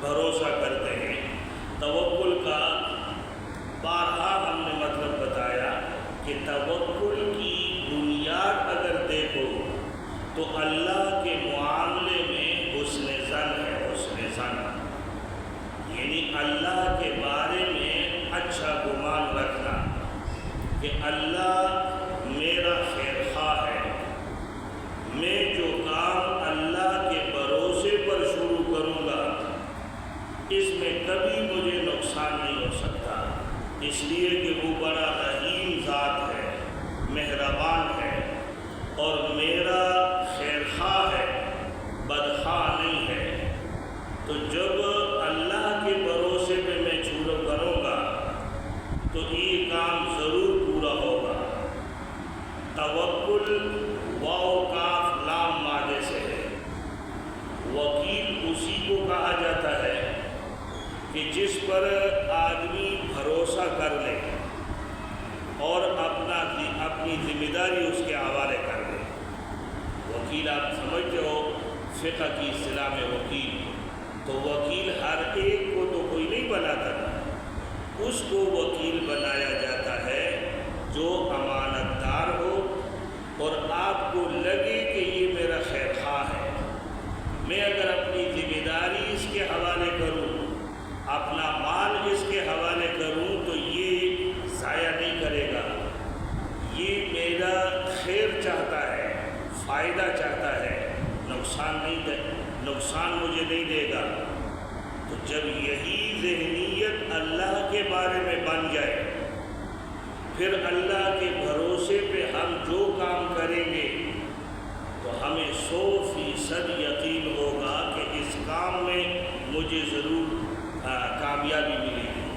بھروسہ کرتے ہیں۔ توکل کا بارہا ہم نے مطلب بتایا کہ توکل کی بنیاد اگر دیکھو تو اللہ کے معاملے میں حسن ظن ہے، حسن ظن، یعنی اللہ کے بارے میں اچھا گمان رکھنا کہ اللہ میرا خیر خواہ ہے، میں جو کام اللہ کے بھروسے پر شروع کروں گا اس میں کبھی مجھے نقصان نہیں ہو سکتا، اس لیے کہ وہ بڑا رحیم ذات ہے، مہربان ہے اور میرا خیر خواہ ہے، بدخواہ نہیں ہے۔ تو جب اللہ کے بھروسے پہ میں شروع کروں گا تو یہ کام ضرور پورا ہوگا۔ توکل واو کاف لام مادے سے ہے۔ وکیل اسی کو کہا جاتا ہے کہ جس پر آدمی بھروسہ کر لے اور اپنی ذمہ داری اس کے حوالے کر لے۔ وکیل آپ سمجھتے ہو فقہ کی اصطلاح میں وکیل، تو وکیل ہر ایک کو تو کوئی نہیں بناتا تھا، اس کو وکیل بنایا جاتا ہے جو امانت دار ہو اور آپ کو لگے کہ یہ میرا خیر خواہ ہے، میں اگر اپنی ذمہ داری اس کے حوالے کروں، اپنا مال اس کے حوالے کروں تو یہ ضائع نہیں کرے گا، یہ میرا خیر چاہتا ہے، فائدہ چاہتا ہے، نقصان مجھے نہیں دے گا۔ تو جب یہی ذہنیت اللہ کے بارے میں بن جائے، پھر اللہ کے بھروسے پہ ہم جو کام کریں گے تو ہمیں 100% یقین ہوگا کہ اس کام میں مجھے ضرور کامیابی ملے گی۔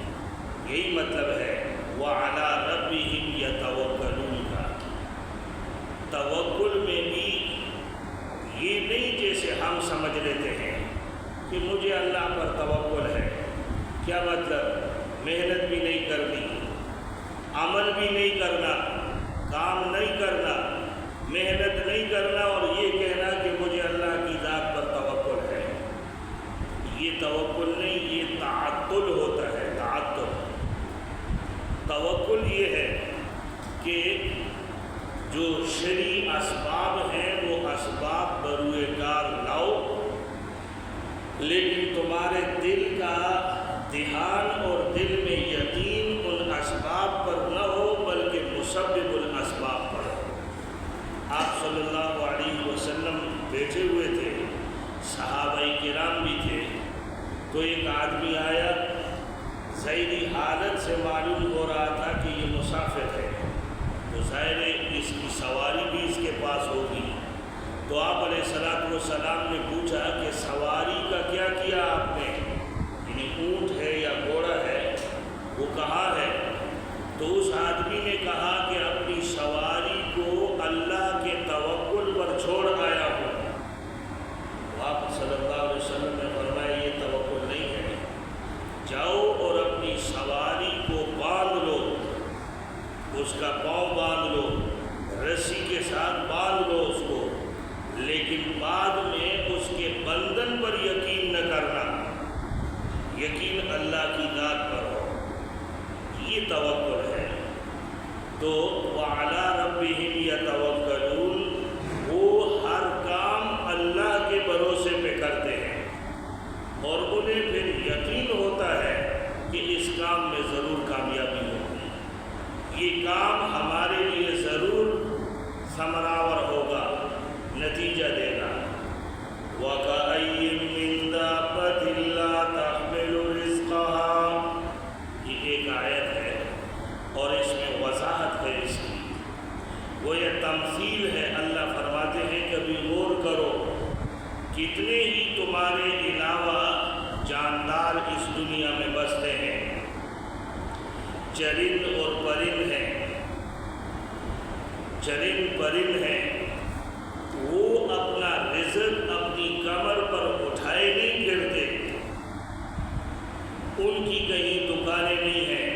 یہی مطلب ہے وَعَلَىٰ رَبِّهِمْ يَتَوَكَّلُونَ کا۔ توکل میں بھی یہ نہیں جیسے ہم سمجھ لیتے ہیں کہ مجھے اللہ پر توکل ہے، کیا مطلب؟ محنت بھی نہیں کرنی، عمل بھی نہیں کرنا، کام نہیں کرنا، محنت نہیں کرنا اور یہ کہنا کہ مجھے اللہ کی ذات پر توکل ہے۔ یہ توکل نہیں، یہ تعطل ہوتا ہے، تعطل۔ توکل یہ ہے کہ جو شرعی اسباب ہیں وہ اسباب بروئے کار لاؤ، لیکن تمہارے دل کا دھیان اور دل میں یقین ان اسباب پر نہ ہو بلکہ مسبب الاسباب پر ہو۔ آپ صلی اللہ علیہ وسلم بیٹھے ہوئے تھے، صحابہ کرام بھی تھے، تو ایک آدمی آیا، ظاہری حالت سے معلوم ہو رہا تھا کہ یہ مسافر ہے، تو ظاہر اس کی سواری بھی اس کے پاس ہوگی۔ تو آپ علیہ الصلوۃ والسلام نے پوچھا کہ سواری کا کیا کیا آپ نے، یعنی اونٹ ہے یا گھوڑا ہے، وہ کہاں ہے؟ تو اس آدمی نے کہا کہ اپنی سواری کو اللہ کے توکل پر چھوڑ آیا ہوں۔ آپ صلی اللہ علیہ وسلم نے فرمایا یہ توکل نہیں ہے، جاؤ اور اپنی سواری کو باندھ لو، اس کا پاؤں باندھ لو، رسی کے ساتھ باندھ لو اس کو، لیکن بعد میں اس کے بندھن پر یقین نہ کرنا، یقین اللہ کی ذات پر ہو، یہ توکل ہے۔ تو وَعَلَىٰ رَبِّهِمْ يَتَوَكَّلُونَ، وہ ہر کام اللہ کے بھروسے پہ کرتے ہیں اور انہیں پھر یقین ہوتا ہے کہ اس کام میں ضرور کامیابی ہوگی، یہ کام ہمارے لیے ضرور ثمرآور ہوگا، نتیجہ دے گا۔ وَكَأَيٍّ مِّن دَابَّةٍ لَّا تَحْمِلُ رِزْقَهَا، یہ ایک آیت ہے اور اس میں وضاحت ہے اس کی، وہ یہ تمثیل ہے۔ اللہ فرماتے ہیں کبھی غور کرو، کتنے ہی تمہارے علاوہ جاندار اس دنیا میں بستے ہیں، چرند اور پرند ہیں، چرند پرند ہیں، وہ اپنا رزق اپنی کمر پر اٹھائے نہیں پھرتے، ان کی کہیں دکانیں نہیں ہیں،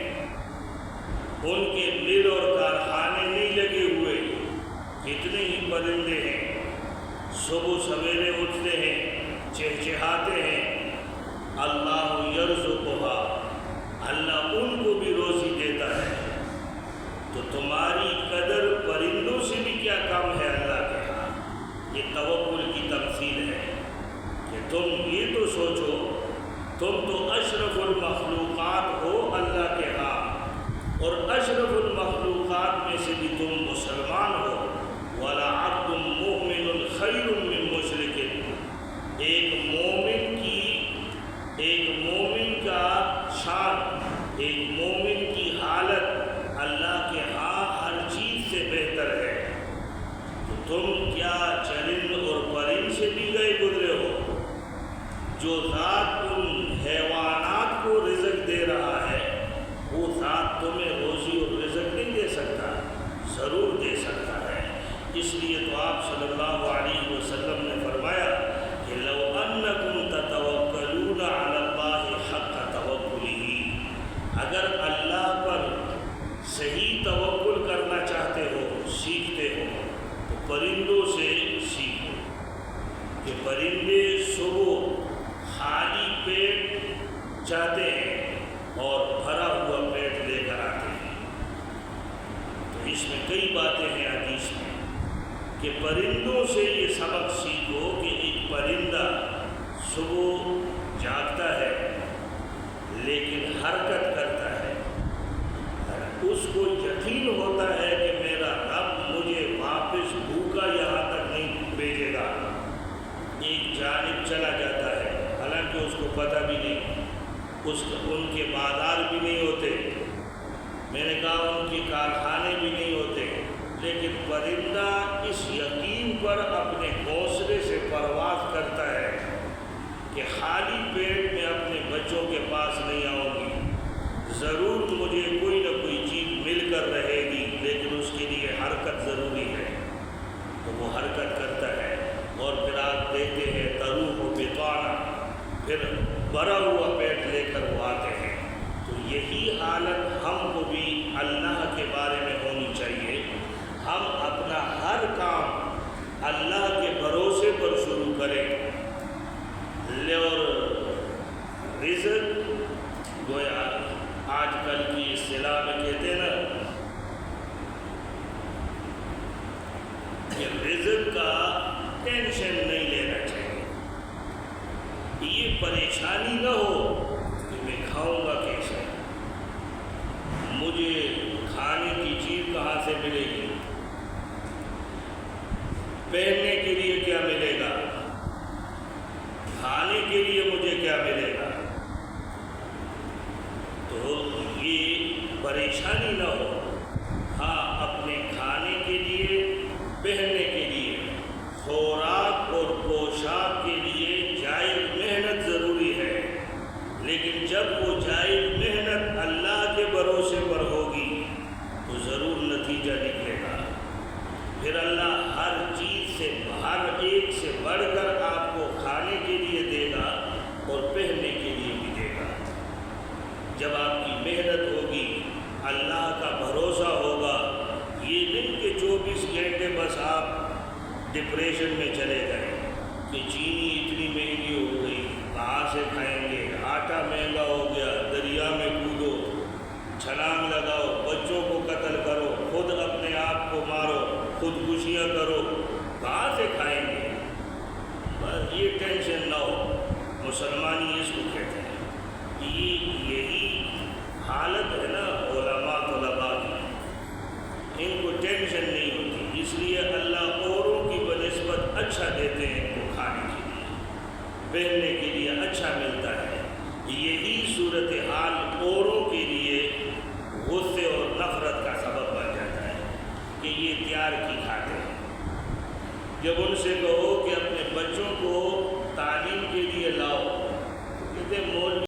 ان کے مل اور کارخانے نہیں لگے ہوئے، کتنے ہی پرندے ہیں، صبح سویرے اٹھتے ہیں، چہچہاتے ہیں، اللہ تم یہ تو سوچو تم تو اشرف المخلوقات ہو اللہ کے ہاں، اور اشرف المخلوقات میں سے بھی تم مسلمان ہو۔ وَلَا عَبْدٌ مُؤْمِنٌ خَيْرٌ مِّن مُشْرِكٍ، ایک مومن کا شان، ایک مومن کی حالت اللہ کے ہاں ہر چیز سے بہتر ہے۔ تو تم کیا چرند اور پرند سے بھی گئے گزرے ہو؟ جو ذات ان حیوانات کو رزق دے رہا ہے وہ ذات تمہیں روزی اور رزق نہیں دے سکتا؟ ضرور دے سکتا ہے۔ اس لیے تو آپ صلی اللہ علیہ وسلم نے فرمایا کہ لو انکم تتوکلون علی اللہ حق توکلہ، اگر اللہ پر صحیح توکل کرنا چاہتے ہو، سیکھتے ہو، تو پرندوں سے سیکھو کہ پرندے صبح خالی پیٹ جاتے ہیں اور بھرا ہوا پیٹ لے کر آتے ہیں۔ تو اس میں کئی باتیں ہیں حدیث میں کہ پرندوں سے یہ سبق سیکھو کہ ایک پرندہ صبح جاگتا ہے لیکن حرکت کرتا ہے، اس کو یقین ہوتا ہے کہ میرا رب مجھے واپس بھوکا یہاں تک نہیں بھیجے گا، ایک جانب چلا جاتا ہے، حالانکہ اس کو پتہ بھی نہیں، ان کے بازار بھی نہیں ہوتے، میں نے کہا ان کے کارخانے بھی نہیں ہوتے، لیکن پرندہ اس یقین پر اپنے گھونسلے سے پرواز کرتا ہے کہ خالی پیٹ میں اپنے بچوں کے پاس نہیں آؤں گی، ضرور مجھے کوئی نہ کوئی چیز مل کر رہے گی، لیکن اس کے لیے حرکت ضروری ہے۔ تو وہ حرکت کرتا ہے اور پھر آپ دیکھتے ہیں تروح و بطانا، پھر بھرا ہوا پیٹ لے کر وہ آتے ہیں۔ تو یہی حالت ہم کو بھی اللہ کے بارے میں ہونی چاہیے۔ ہم اپنا ہر کام اللہ کے بھروسے پر شروع کریں، اور رزق گویا آج کل کی اصطلاح میں کہتے ہیں نا کہ رزق کا ٹینشن نہیں لینا چاہیے، یہ پریشانی نہ ہو کہ میں کھاؤں گا کیسے، مجھے کھانے کی چیز کہاں سے ملے گی، پہننے کے لیے کیا ملے گا، کھانے کے لیے مجھے کیا ملے گا۔ تو یہ پریشانی نہ ہو، ہاں اپنے کھانے کے لیے، پہننے کے لیے، خوراک اور پوشاک کے لیے جائز محنت ضروری ہے، لیکن جب وہ جائز محنت اللہ کے بھروسے پر ہوگی تو ضرور نتیجہ نکلے گا۔ پھر اللہ ہر چیز سے، ہر ایک سے بڑھ کر آپ کو کھانے کے لیے دے گا اور پہننے کے لیے بھی دے گا۔ جب آپ کی محنت ہوگی، اللہ کا بھروسہ ہوگا، یہ نہیں کہ 24 گھنٹے بس آپ ڈپریشن میں چلے گئے کہ چینی اتنی مہنگی ہو گئی، کہاں سے کھائیں گے، آٹا مہنگا ہو گیا، دریا میں کودو، چھلانگ لگاؤ، بچوں کو قتل کرو، خود اپنے آپ کو مارو، خودکشیاں کرو، کہاں سے کھائیں گے۔ بس یہ ٹینشن نہ ہو، مسلمانی اس کو کہتے ہیں۔ یہی حالت ہے نا علماء طلباء کی، ان کو ٹینشن نہیں ہوتی، اس لیے اللہ اوروں کی بنسبت اچھا دیتے ہیں، ان کو کھانے کے لیے، پہننے کے لیے اچھا ملتا ہے۔ یہی صورتحال اوروں کے لیے غصے اور نفرت کا سبب بن جاتا ہے کہ یہ تیار کی کھاتے ہیں۔ جب ان سے کہو کہ اپنے بچوں کو تعلیم کے لیے لاؤ، کہتے ہیں مولوی